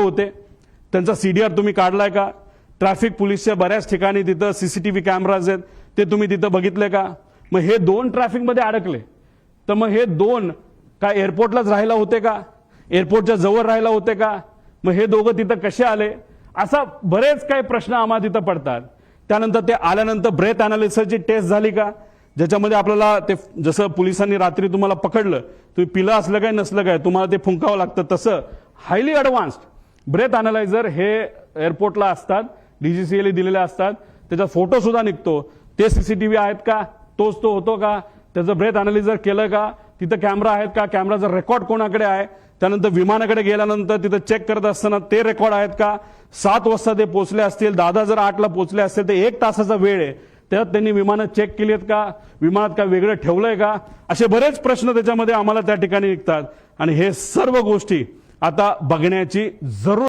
होते त्यांचा सीडीआर तुम्ही काढलाय का? ट्रॅफिक पोलीसच्या बऱ्याच ठिकाणी तिथं सीसीटीव्ही कॅमेराज आहेत, ते तुम्ही तिथं बघितले का? मग हे 2 ट्रॅफिकमध्ये अडकले, तर मग हे 2 काय एअरपोर्टलाच राहायला होते का? एअरपोर्टच्या जवळ राहायला होते का? मग हे दोघं तिथं कसे आले? असा बरेच काही प्रश्न आम्हाला तिथं पडतात. त्यानंतर ते आल्यानंतर ब्रेथ अनालिसिसची टेस्ट झाली का, ज्याच्यामध्ये आपल्याला ते जसं पोलिसांनी रात्री तुम्हाला पकडलं, तुम्ही पिलं असलं काय नसलं काय तुम्हाला ते फुंकावं लागतं, तसं हायली ॲडव्हान्स्ड ब्रेथ अनालायझर हे एअरपोर्टला असतात, डीजीसीएला दिलेले असतात. त्याचा फोटो सुद्धा निघतो. ते सीसीटीव्ही आहेत का, तोच तो होतो का, त्याचं ब्रेथ अनालिझर केलं का, तिथं कॅमेरा आहेत का, कॅमेराचा रेकॉर्ड कोणाकडे आहे, त्यानंतर विमानाकडे गेल्यानंतर तिथं चेक करत असताना ते रेकॉर्ड आहेत का, 7 वाजता ते पोहोचले असतील, दादा जर 8ला पोहोचले असतील तर 1 तासाचा वेळ आहे, त्यात त्यांनी विमानं चेक केली आहेत का, विमानात काय वेगळं ठेवलंय का, असे बरेच प्रश्न त्याच्यामध्ये आम्हाला त्या ठिकाणी निघतात. आणि हे सर्व गोष्टी आता बघण्याची जरूर